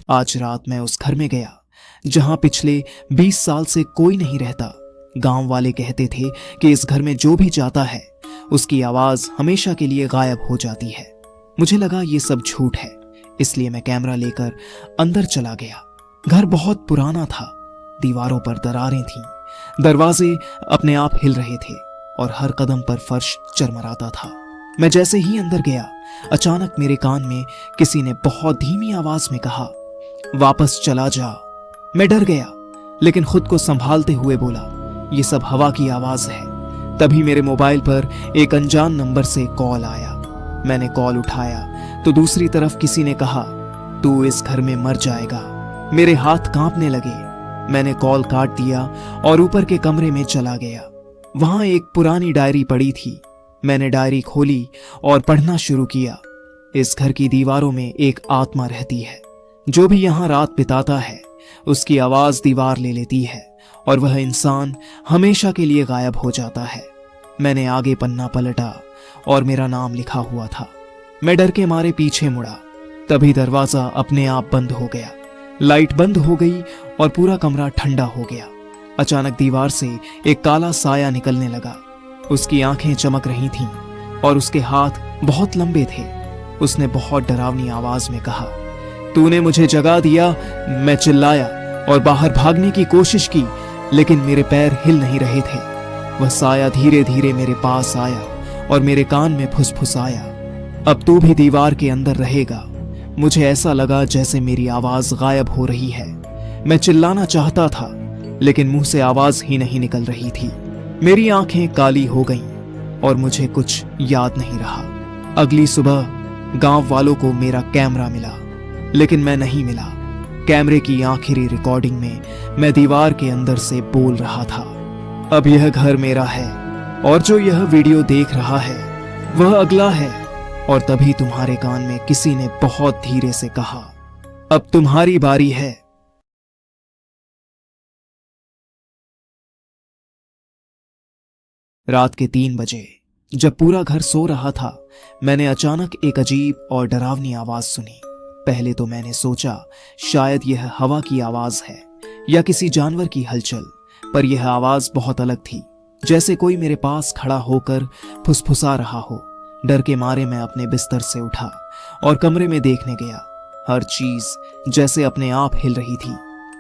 आज रात मैं उस घर में गया जहां पिछले 20 साल से कोई नहीं रहता। गांव वाले कहते थे कि इस घर में जो भी जाता है उसकी आवाज हमेशा के लिए गायब हो जाती है। मुझे लगा ये सब झूठ है, इसलिए मैं कैमरा लेकर अंदर चला गया। घर बहुत पुराना था, दीवारों पर दरारें थीं, दरवाजे अपने आप हिल रहे थे और हर कदम पर फर्श चरमराता था। मैं जैसे ही अंदर गया, अचानक मेरे कान में किसी ने बहुत धीमी आवाज में कहा, वापस चला जा। मैं डर गया, लेकिन खुद को संभालते हुए बोला, ये सब हवा की आवाज है। तभी मेरे मोबाइल पर एक अनजान नंबर से कॉल आया। मैंने कॉल उठाया तो दूसरी तरफ किसी ने कहा, तू इस घर में मर जाएगा। मेरे हाथ कांपने लगे। मैंने कॉल काट दिया और ऊपर के कमरे में चला गया। वहां एक पुरानी डायरी पड़ी थी। मैंने डायरी खोली और पढ़ना शुरू किया। इस घर की दीवारों में एक आत्मा रहती है। जो भी यहाँ रात बिताता है उसकी आवाज दीवार ले लेती है और वह इंसान हमेशा के लिए गायब हो जाता है। मैंने आगे पन्ना पलटा और मेरा नाम लिखा हुआ था। मैं डर के मारे पीछे मुड़ा, तभी दरवाजा अपने आप बंद हो गया। लाइट बंद हो गई और पूरा कमरा ठंडा हो गया। अचानक दीवार से एक काला साया निकलने लगा। उसकी आंखें चमक रही थीं और उसके हाथ बहुत लंबे थे। उसने बहुत डरावनी आवाज में कहा, तूने मुझे जगा दिया। मैं चिल्लाया और बाहर भागने की कोशिश की, लेकिन मेरे पैर हिल नहीं रहे थे। वह साया धीरे धीरे मेरे पास आया और मेरे कान में फुसफुसाया, अब तू भी दीवार के अंदर रहेगा। मुझे ऐसा लगा जैसे मेरी आवाज गायब हो रही है। मैं चिल्लाना चाहता था, लेकिन मुंह से आवाज ही नहीं निकल रही थी। मेरी आंखें काली हो गईं और मुझे कुछ याद नहीं रहा। अगली सुबह गांव वालों को मेरा कैमरा मिला, लेकिन मैं नहीं मिला। कैमरे की आखिरी रिकॉर्डिंग में मैं दीवार के अंदर से बोल रहा था, अब यह घर मेरा है और जो यह वीडियो देख रहा है वह अगला है। और तभी तुम्हारे कान में किसी ने बहुत धीरे से कहा, अब तुम्हारी बारी है। रात के 3 बजे जब पूरा घर सो रहा था, मैंने अचानक एक अजीब और डरावनी आवाज सुनी। पहले तो मैंने सोचा शायद यह हवा की आवाज है या किसी जानवर की हलचल, पर यह आवाज बहुत अलग थी, जैसे कोई मेरे पास खड़ा होकर फुसफुसा रहा हो। डर के मारे मैं अपने बिस्तर से उठा और कमरे में देखने गया। हर चीज जैसे अपने आप हिल रही थी।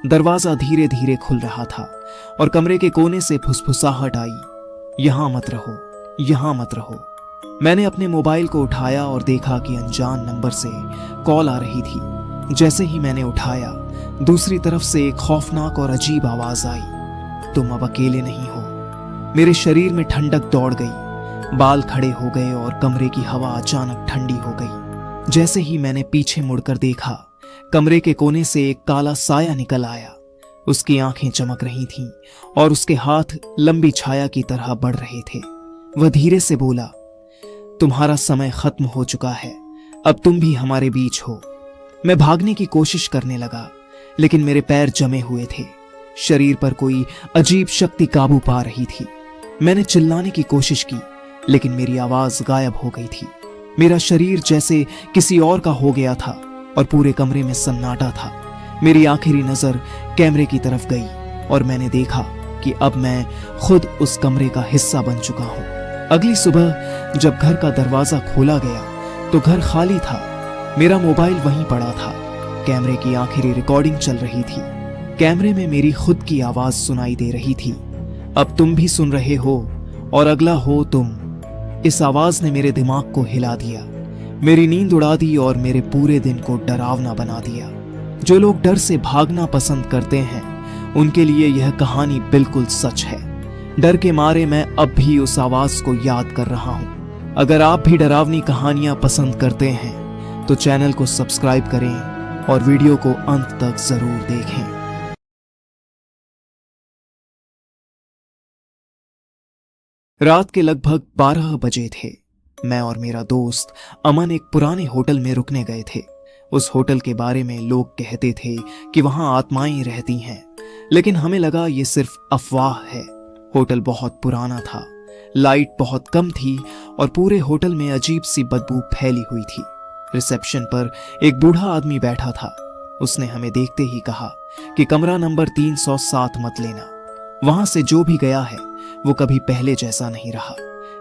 दरवाजा धीरे धीरे खुल रहा था और कमरे के कोने से फुसफुसाहट आई, यहां मत रहो, यहां मत रहो। मैंने अपने मोबाइल को उठाया और देखा कि अनजान नंबर से कॉल आ रही थी। जैसे ही मैंने उठाया, दूसरी तरफ से एक खौफनाक और अजीब आवाज आई, तुम अब अकेले नहीं हो। मेरे शरीर में ठंडक दौड़ गई, बाल खड़े हो गए और कमरे की हवा अचानक ठंडी हो गई। जैसे ही मैंने पीछे मुड़कर देखा, कमरे के कोने से एक काला साया निकल आया। उसकी आंखें चमक रही थीं और उसके हाथ लंबी छाया की तरह बढ़ रहे थे। वह धीरे से बोला, तुम्हारा समय खत्म हो चुका है, अब तुम भी हमारे बीच हो। मैं भागने की कोशिश करने लगा, लेकिन मेरे पैर जमे हुए थे। शरीर पर कोई अजीब शक्ति काबू पा रही थी। मैंने चिल्लाने की कोशिश की, लेकिन मेरी आवाज गायब हो गई थी। मेरा शरीर जैसे किसी और का हो गया था और पूरे कमरे में सन्नाटा था। मेरी आखिरी नजर कैमरे की तरफ गई और मैंने देखा कि अब मैं खुद उस कमरे का हिस्सा बन चुका हूं। अगली सुबह जब घर का दरवाजा खोला गया तो घर खाली था। मेरा मोबाइल वहीं पड़ा था। कैमरे की आखिरी रिकॉर्डिंग चल रही थी। कैमरे में मेरी खुद की आवाज सुनाई दे रही थी, अब तुम भी सुन रहे हो और अगला हो तुम। इस आवाज ने मेरे दिमाग को हिला दिया, मेरी नींद उड़ा दी और मेरे पूरे दिन को डरावना बना दिया। जो लोग डर से भागना पसंद करते हैं उनके लिए यह कहानी बिल्कुल सच है। डर के मारे मैं अब भी उस आवाज को याद कर रहा हूं। अगर आप भी डरावनी कहानियां पसंद करते हैं तो चैनल को सब्सक्राइब करें और वीडियो को अंत तक जरूर देखें। रात के लगभग 12 बजे थे। मैं और मेरा दोस्त अमन एक पुराने होटल में रुकने गए थे। उस होटल के बारे में लोग कहते थे कि वहां आत्माएं रहती हैं, लेकिन हमें लगा ये सिर्फ अफवाह है। होटल बहुत पुराना था, लाइट बहुत कम थी और पूरे होटल में अजीब सी बदबू फैली हुई थी। रिसेप्शन पर एक बूढ़ा आदमी बैठा था। उसने हमें देखते ही कहा कि कमरा नंबर 307 मत लेना। वहां से जो भी गया है वो कभी पहले जैसा नहीं रहा,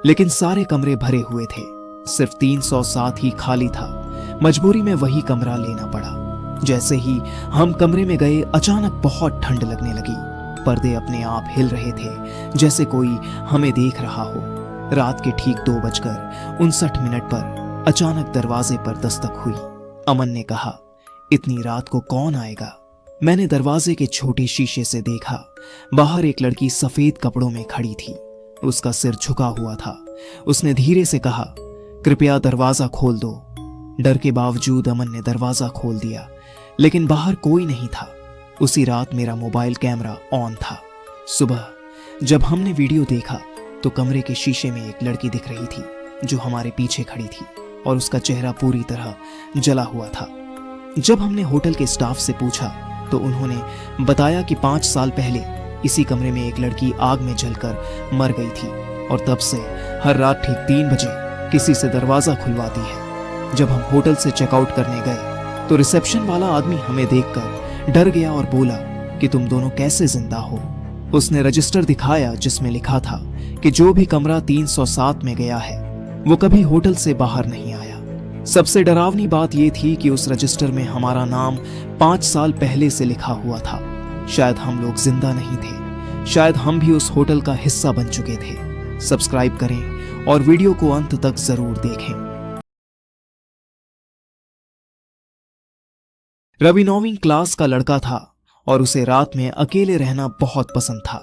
लेकिन सारे कमरे भरे हुए थे, सिर्फ 307 ही खाली था। मजबूरी में वही कमरा लेना पड़ा। जैसे ही हम कमरे में गए अचानक बहुत ठंड लगने लगी। पर्दे अपने आप हिल रहे थे जैसे कोई हमें देख रहा हो। रात के ठीक 2:59 पर अचानक दरवाजे पर दस्तक हुई। अमन ने कहा, इतनी रात को कौन आएगा? मैंने दरवाजे के छोटे शीशे से देखा। बाहर एक लड़की सफेद कपड़ों में खड़ी थी। उसका सिर झुका हुआ था। उसने धीरे से कहा, कृपया दरवाजा खोल दो। डर के बावजूद अमन ने दरवाजा खोल दिया, लेकिन बाहर कोई नहीं था। उसी रात मेरा मोबाइल कैमरा ऑन था। सुबह जब हमने वीडियो देखा तो कमरे के शीशे में एक लड़की दिख रही थी जो हमारे पीछे खड़ी थी और उसका चेहरा पूरी तरह जला हुआ था। जब हमने होटल के स्टाफ से पूछा तो उन्होंने बताया कि 5 साल पहले इसी कमरे में एक लड़की आग में जलकर मर गई थी और तब से हर रात ठीक 3 बजे किसी से दरवाजा खुलवाती है। जब हम होटल से चेकआउट करने गए तो रिसेप्शन वाला आदमी हमें देखकर डर गया और बोला कि तुम दोनों कैसे जिंदा हो। उसने रजिस्टर दिखाया जिसमें लिखा था कि जो भी कमरा 307 में गया है वो कभी होटल से बाहर नहीं आया। सबसे डरावनी बात यह थी कि उस रजिस्टर में हमारा नाम 5 साल पहले से लिखा हुआ था। शायद हम लोग जिंदा नहीं थे, शायद हम भी उस होटल का हिस्सा बन चुके थे। सब्सक्राइब करें और वीडियो को अंत तक जरूर देखें। रवि 9वीं क्लास का लड़का था और उसे रात में अकेले रहना बहुत पसंद था।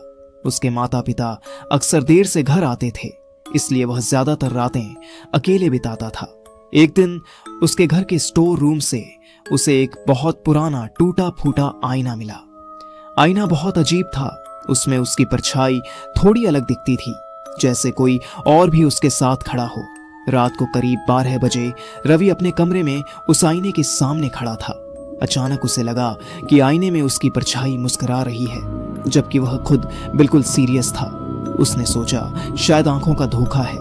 उसके माता पिता अक्सर देर से घर आते थे, इसलिए वह ज्यादातर रातें अकेले बिताता था। एक दिन उसके घर के स्टोर रूम से उसे एक बहुत पुराना टूटा फूटा आईना मिला। आईना बहुत अजीब था। उसमें उसकी परछाई थोड़ी अलग दिखती थी, जैसे कोई और भी उसके साथ खड़ा हो। रात को करीब 12 बजे रवि अपने कमरे में उस आईने के सामने खड़ा था। अचानक उसे लगा कि आईने में उसकी परछाई मुस्कुरा रही है, जबकि वह खुद बिल्कुल सीरियस था। उसने सोचा शायद आंखों का धोखा है,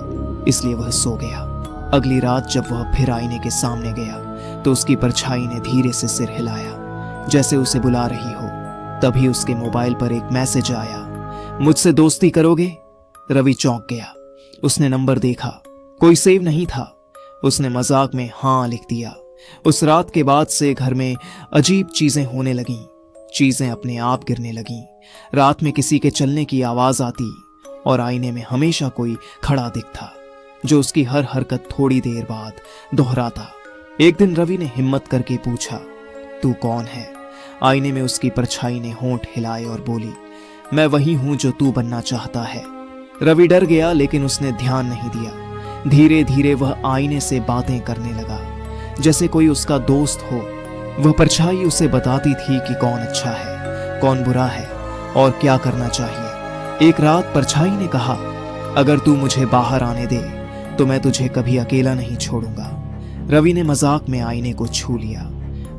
इसलिए वह सो गया। अगली रात जब वह फिर आईने के सामने गया तो उसकी परछाई ने धीरे से सिर हिलाया, जैसे उसे बुला रही हो। तभी उसके मोबाइल पर एक मैसेज आया, मुझसे दोस्ती करोगे? रवि चौंक गया। उसने नंबर देखा, कोई सेव नहीं था। उसने मजाक में हाँ लिख दिया। उस रात के बाद से घर में अजीब चीजें होने लगीं। चीजें अपने आप गिरने लगीं। रात में किसी के चलने की आवाज आती और आईने में हमेशा कोई खड़ा दिखता जो उसकी हर हरकत थोड़ी देर बाद दोहराता। एक दिन रवि ने हिम्मत करके पूछा, तू कौन है? आईने में उसकी परछाई ने होंठ हिलाए और बोली, मैं वही हूं जो तू बनना चाहता है। रवि डर गया, लेकिन उसने ध्यान नहीं दिया। धीरे धीरे वह आईने से बातें करने लगा, जैसे कोई उसका दोस्त हो। वह परछाई उसे बताती थी कि कौन अच्छा है, कौन बुरा है और क्या करना चाहिए। एक रात परछाई ने कहा, अगर तू मुझे बाहर आने दे तो मैं तुझे कभी अकेला नहीं छोड़ूंगा। रवि ने मजाक में आईने को छू लिया।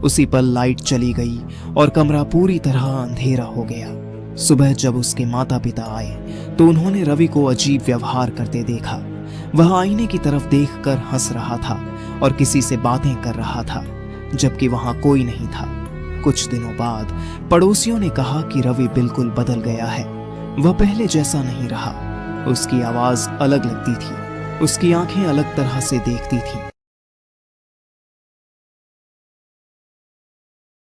उसी पल लाइट चली गई और कमरा पूरी तरह अंधेरा हो गया। सुबह जब उसके माता पिता आए तो उन्होंने रवि को अजीब व्यवहार करते देखा। वह आईने की तरफ देखकर हंस रहा था और किसी से बातें कर रहा था, जबकि वहां कोई नहीं था। कुछ दिनों बाद पड़ोसियों ने कहा कि रवि बिल्कुल बदल गया है। वह पहले जैसा नहीं रहा। उसकी आवाज अलग लगती थी, उसकी आंखें अलग तरह से देखती थीं